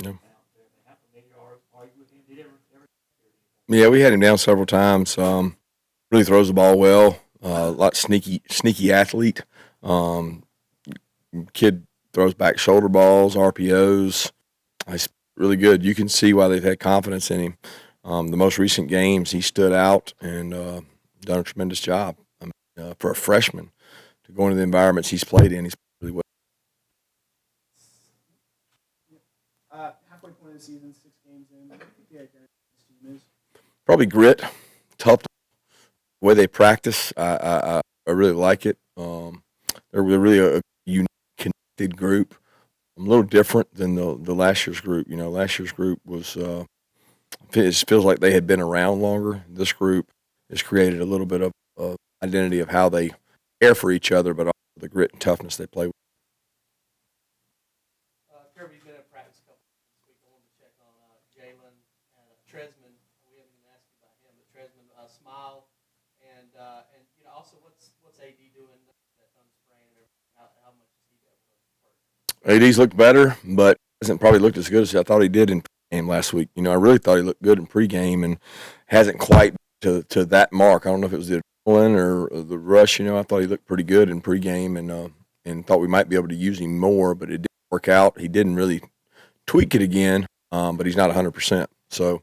Yeah. Yeah, we had him down several times. Really throws the ball well. A lot sneaky athlete. Um, Kid throws back shoulder balls, RPOs. He's really good. You can see why they've had confidence in him. The most recent games, he stood out and done a tremendous job. I mean, for a freshman to go into the environments he's played in, he's played really well. Halfway point of the season, 6 games in. What do you think the identity of this team is? Probably grit, tough. The way they practice, I really like it. They're really a unique, connected group. A little different than the last year's group. You know, last year's group was it feels like they had been around longer. This group has created a little bit of identity of how they care for each other, but also the grit and toughness they play with. Kirby, been at practice a couple this week. I wanted to check on Jalen and Tresman. We haven't even asked you about him, but Tresman, Smile, and also what's AD doing that thumb sprain and everything? How much is he able to work? AD's looked better, but hasn't probably looked as good as I thought he did in game last week. You know, I really thought he looked good in pregame and hasn't quite to that mark. I don't know if it was the adrenaline or the rush. You know, I thought he looked pretty good in pregame and thought we might be able to use him more, but it didn't work out. He didn't really tweak it again, but he's not 100%. So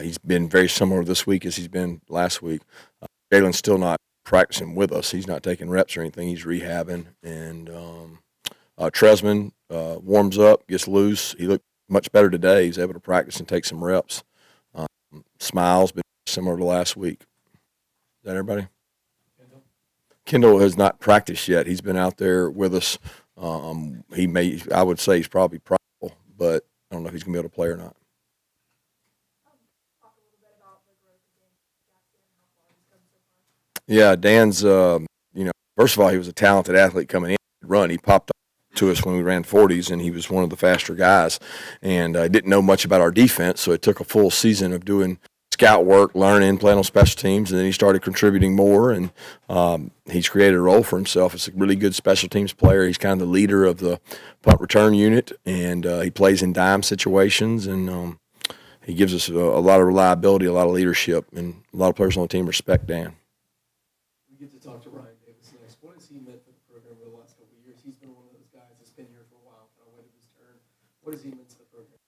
he's been very similar this week as he's been last week. Jalen's still not practicing with us. He's not taking reps or anything. He's rehabbing. And Tresman warms up, gets loose. He looked much better today. He's able to practice and take some reps. Smiles been similar to last week. Is that everybody? Kendall has not practiced yet. He's been out there with us. I would say he's probably probable, but I don't know if he's going to be able to play or not. Yeah, Dan's, first of all, he was a talented athlete coming in. Run. He popped up to us when we ran 40s, and he was one of the faster guys. And I didn't know much about our defense, so it took a full season of doing scout work, learning, playing on special teams, and then he started contributing more, and he's created a role for himself. It's a really good special teams player. He's kind of the leader of the punt return unit, and he plays in dime situations, and he gives us a lot of reliability, a lot of leadership, and a lot of players on the team respect Dan. We get to talk to Ryan Davis next. What has he meant for the program over the last couple of years? He's been one of those guys that's been here for a while, kind of waited his turn. What has he meant to the program?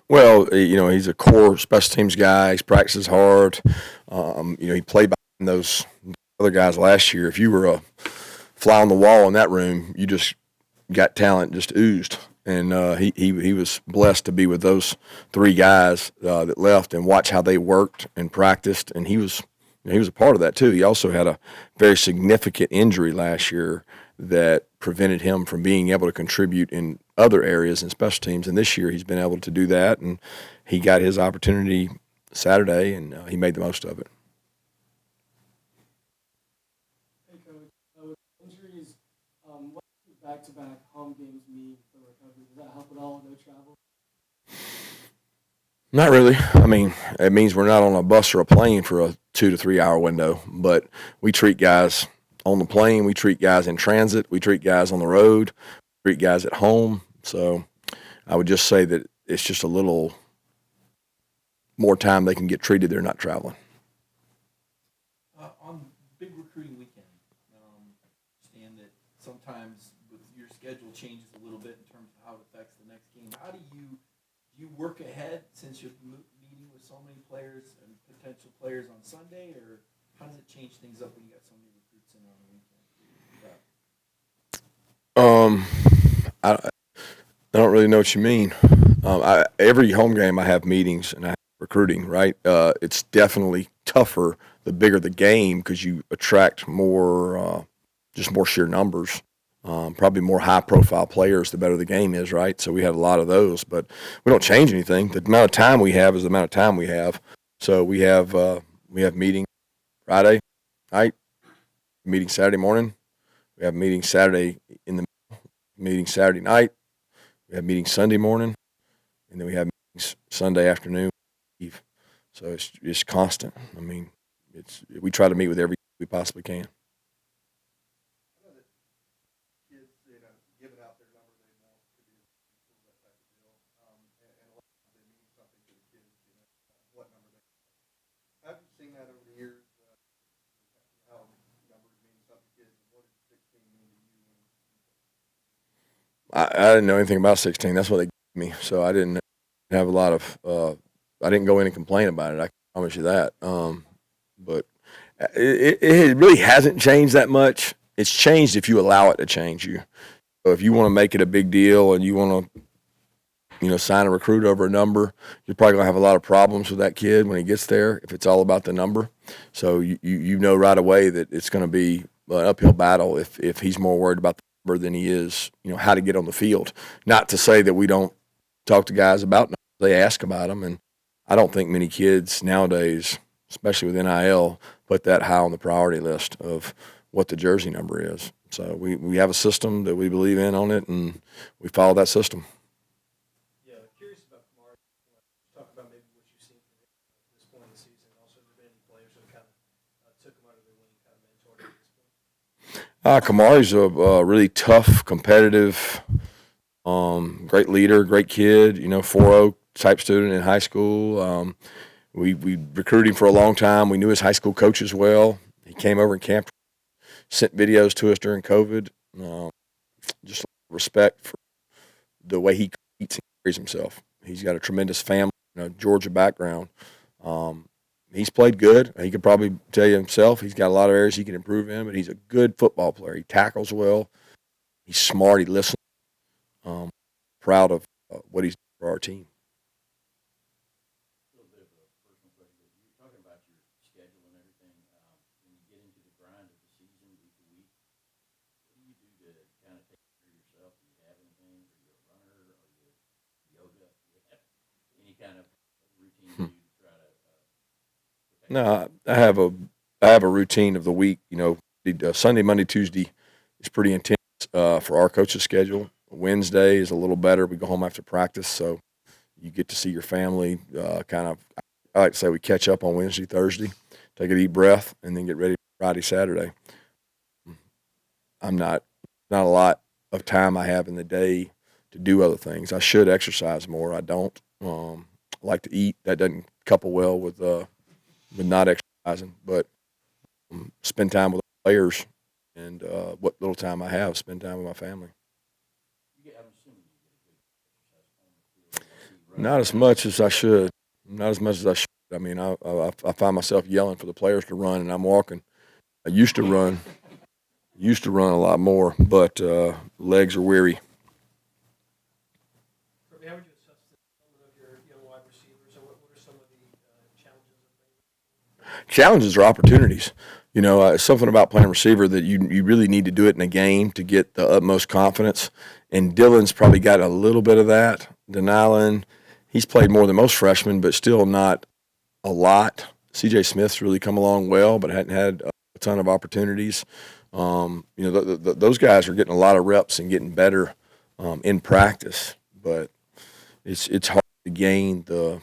Well, he's a core special teams guy. He practices hard. He played behind those other guys last year. If you were a fly on the wall in that room, you just got talent, just oozed. And he was blessed to be with those three guys that left and watch how they worked and practiced. And he was a part of that too. He also had a very significant injury last year that prevented him from being able to contribute in other areas in special teams. And this year he's been able to do that, and he got his opportunity Saturday, and he made the most of it. Hey, Coach, with injuries, what do back-to-back home games mean for recovery? Does that help at all? No travel? Not really. I mean, it means we're not on a bus or a plane for a 2 to 3 hour window, but we treat guys on the plane, we treat guys in transit, we treat guys on the road, we treat guys at home. So I would just say that it's just a little more time they can get treated. They're not traveling. On big recruiting weekend, understand that sometimes with your schedule changes a little bit in terms of how it affects the next game. How do you work ahead since you're meeting with so many players and potential players on Sunday, or how does it change things up when you got so many recruits in on the weekend? I don't really know what you mean. Every home game I have meetings and I have recruiting, right? It's definitely tougher the bigger the game because you attract more, just more sheer numbers. Probably more high-profile players the better the game is, right? So we had a lot of those, but we don't change anything. The amount of time we have is the amount of time we have. So we have meetings Friday night, meeting Saturday morning. We have meetings Saturday in the meeting Saturday night. We have meetings Sunday morning, and then we have meetings Sunday afternoon, eve. So it's constant. I mean, we try to meet with every we possibly can. Kids, giving out their numbers anymore could be that type of deal. what number they have you seen that over the years? How numbers mean something to kids? What does 16 mean to you? I didn't know anything about 16. That's what they gave me, so I didn't have a lot of. I didn't go in and complain about it. I can promise you that. But it really hasn't changed that much. It's changed if you allow it to change you. So if you want to make it a big deal and you want to, sign a recruit over a number, you're probably gonna have a lot of problems with that kid when he gets there if it's all about the number. So you know right away that it's going to be an uphill battle if he's more worried about the number than he is, how to get on the field. Not to say that we don't talk to guys about numbers. They ask about them, and I don't think many kids nowadays, especially with NIL, put that high on the priority list of what the jersey number is. So we have a system that we believe in on it, and we follow that system. Yeah, curious about Kamari. Talk about maybe what you've seen from him at this point in the season. Also, have there been any players who kind of took him under their wing, kind of mentored him at this point? Kamari's a really tough, competitive, great leader, great kid. 4.0 type student in high school. We recruited him for a long time. We knew his high school coach as well. He came over and camped, sent videos to us during COVID. Just respect for the way he competes and carries himself. He's got a tremendous family, Georgia background. He's played good. He could probably tell you himself he's got a lot of areas he can improve in, but he's a good football player. He tackles well. He's smart. He listens. Proud of what he's done for our team. A little bit of a personal question, but you were talking about your schedule and everything. When you get into the grind of the season, week to week, what do you do to kind of take care of yourself? Do you have anything? Are you a runner? Are you yoga? Do you have any kind of routine you do to try to protect No, I have a routine of the week. Sunday, Monday, Tuesday is pretty intense for our coach's schedule. Wednesday is a little better. We go home after practice, so you get to see your family. I like to say we catch up on Wednesday, Thursday, take a deep breath, and then get ready for Friday, Saturday. I'm not a lot of time I have in the day to do other things. I should exercise more. I don't. I like to eat. That doesn't couple well with not exercising, but spend time with the players and what little time I have, spend time with my family. I'm assuming you get a good exercise on the field. I see you running Not as much as I should. Not as much as I should. I mean, I find myself yelling for the players to run, and I'm walking. I used to run a lot more, but legs are weary. Kirby, how would you assess the development of your young wide receivers, and what are some of the challenges of things? Challenges are opportunities. Something about playing receiver that you really need to do it in a game to get the utmost confidence. And Dylan's probably got a little bit of that. Denylin, he's played more than most freshmen, but still not a lot. C.J. Smith's really come along well, but hadn't had a ton of opportunities. Those guys are getting a lot of reps and getting better in practice, but it's hard to gain the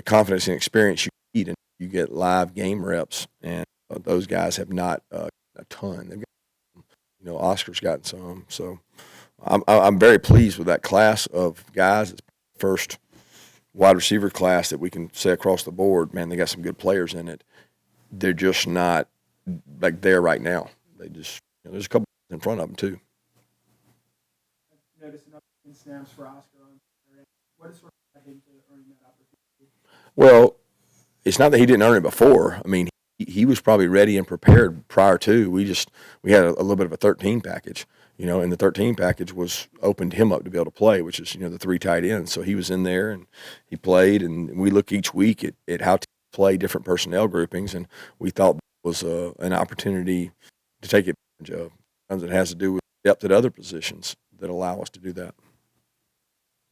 confidence and experience you need, and you get live game reps, and those guys have not a ton. They've got, Oscar's gotten some, so I'm very pleased with that class of guys. It's the first wide receiver class that we can say across the board, man, they got some good players in it. They're just not like there right now. They just there's a couple in front of them too. I noticed enough snaps for Oscar on there. What is sort of him to earn that opportunity? Well, it's not that he didn't earn it before. I mean, he was probably ready and prepared prior to. We had a little bit of a 13 package, and the 13 package opened him up to be able to play, which is, the 3 tight ends. So he was in there and he played, and we look each week at how to play different personnel groupings, and we thought it was an opportunity to take advantage of. Sometimes it has to do with depth at other positions that allow us to do that.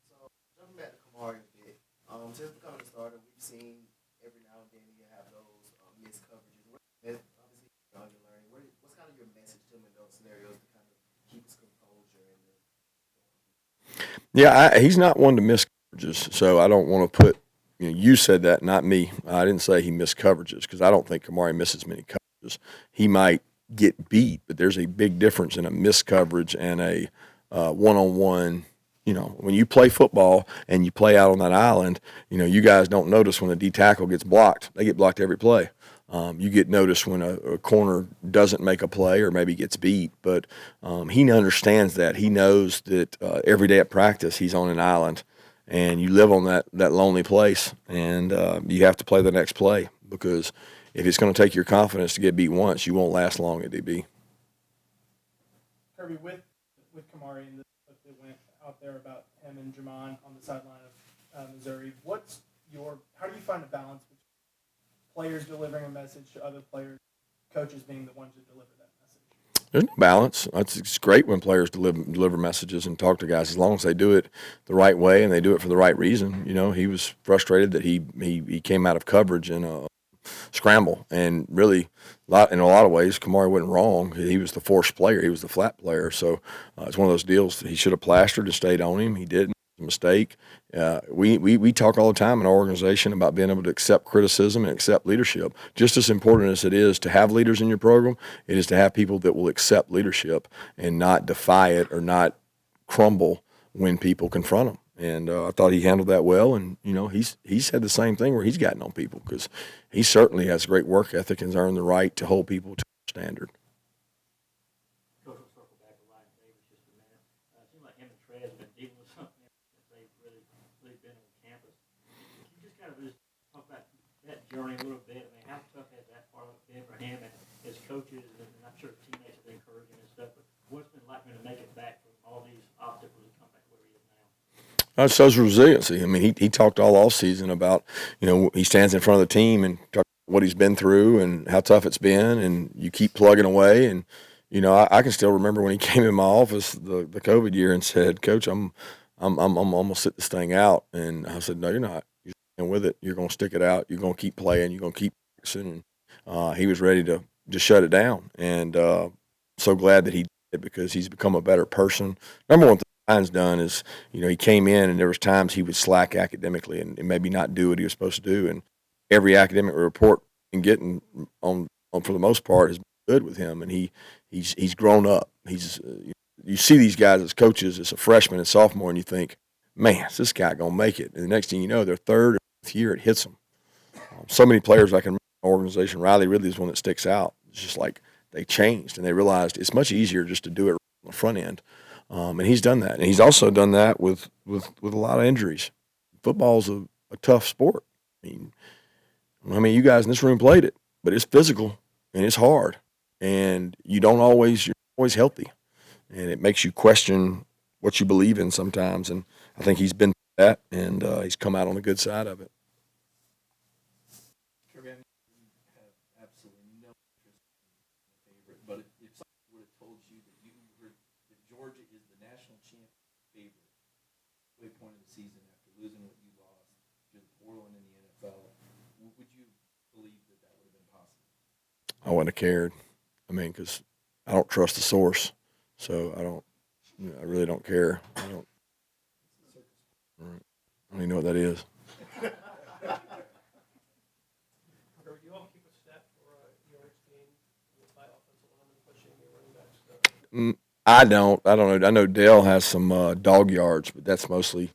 So, jumping back to Kamari a bit, since becoming a starter, we've seen every now and then you have those missed coverages. Obviously, you're learning. What's kind of your message to him in those scenarios to kind of keep his composure? Yeah, he's not one to miss coverages, so I don't want to put you said that, not me. I didn't say he missed coverages because I don't think Kamari misses many coverages. He might get beat, but there's a big difference in a missed coverage and a one-on-one, when you play football and you play out on that island, you guys don't notice when a D tackle gets blocked. They get blocked every play. You get noticed when a corner doesn't make a play or maybe gets beat, but he understands that. He knows that every day at practice he's on an island, and you live on that lonely place, and you have to play the next play, because if it's going to take your confidence to get beat once, you won't last long at DB. Kirby, with Kamari and the stuff that went out there about him and Jamon on the sideline of Missouri, how do you find a balance between players delivering a message to other players, coaches being the ones that deliver that message? There's no balance. It's great when players deliver messages and talk to guys, as long as they do it the right way and they do it for the right reason. He was frustrated that he came out of coverage in a scramble, and really, in a lot of ways, Kamari wasn't wrong. He was the forced player. He was the flat player. So it's one of those deals that he should have plastered and stayed on him. He didn't. A mistake. We talk all the time in our organization about being able to accept criticism and accept leadership. Just as important as it is to have leaders in your program, it is to have people that will accept leadership and not defy it or not crumble when people confront them. And I thought he handled that well. And he's said the same thing where he's gotten on people, because he certainly has great work ethic and has earned the right to hold people to a standard. Coach, we'll circle back to Ryan Davis just a minute. It seems like him and Trey have been dealing with something that they've really been on campus. Can you just kind of just talk about that journey a little bit? I mean, how tough has that part of it been for him and his coaches? And I'm sure teammates have been encouraging and stuff, but what's it been like to make it back from all these obstacles and come back to where he is now? It shows resiliency. I mean, he talked all offseason about, he stands in front of the team and talks about what he's been through and how tough it's been, and you keep plugging away. And, I can still remember when he came in my office the COVID year and said, "Coach, I'm gonna sit this thing out." And I said, "No, you're not. You're staying with it. You're gonna stick it out. You're gonna keep playing. You're gonna keep practicing." And he was ready to just shut it down. And so glad that he did, because he's become a better person. Number one thing Ryan's done is, he came in and there was times he would slack academically and maybe not do what he was supposed to do. And every academic report and getting on for the most part has been good with him, and he's grown up. You see these guys as coaches as a freshman and sophomore, and you think, man, is this guy gonna make it? And the next thing you know, their third or fourth year, it hits them. So many players I can remember in the organization. Riley Ridley is one that sticks out. It's just like they changed and they realized it's much easier just to do it on the front end. And he's done that, and he's also done that with a lot of injuries. Football's a tough sport. I mean, you guys in this room played it, but it's physical and it's hard, and you're always healthy, and it makes you question what you believe in sometimes. And I think he's been through that, and he's come out on the good side of it. Kirby, I mean, you have absolutely no interest in the favorite, but if someone would have told you that that Georgia is the national champion favorite way point of the season after losing what you lost to Portland in the NFL, would you believe that would have been possible? I wouldn't have cared. I mean, because I don't trust the source, so I really don't care. I don't even know what that is. Do you all keep a stat for your team by offensive linemen pushing your running backs? I don't know. I know Dale has some dog yards, but that's mostly,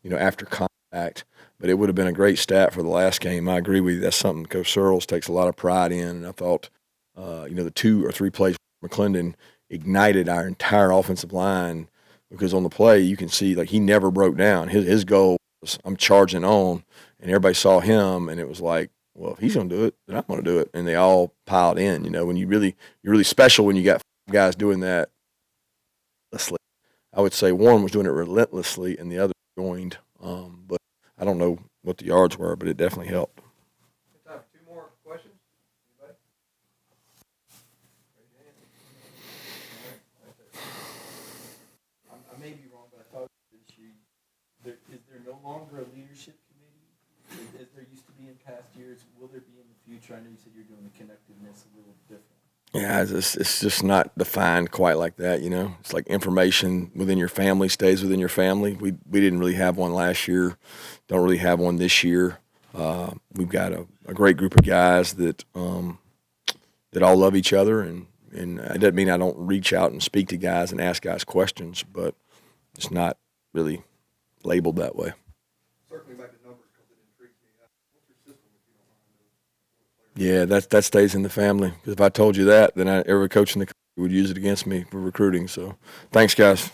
after contact. But it would have been a great stat for the last game. I agree with you. That's something Coach Searles takes a lot of pride in. And I thought, the 2 or 3 plays McClendon ignited our entire offensive line, because on the play you can see, like, he never broke down. His goal was, I'm charging on, and everybody saw him, and it was like, well, if he's going to do it, then I'm going to do it. And they all piled in. When you're really special when you got 5 guys doing that relentlessly. I would say one was doing it relentlessly and the other joined. But I don't know what the yards were, but it definitely helped. Good time for 2 more questions. Anybody? Raise your hand. All right, right there. I may be wrong, but I thought this year, is there no longer a leadership committee as there used to be in past years? Will there be in the future? I know you said you're doing the connectiveness a little different. Yeah, it's just not defined quite like that, It's like information within your family stays within your family. We didn't really have one last year, don't really have one this year. We've got a great group of guys that all love each other, and it doesn't mean I don't reach out and speak to guys and ask guys questions, but it's not really labeled that way. Circling back to numbers because it intrigues me. What's your system, if you don't mind? Yeah, that stays in the family. Because if I told you that, then every coach in the country would use it against me for recruiting. So, thanks, guys.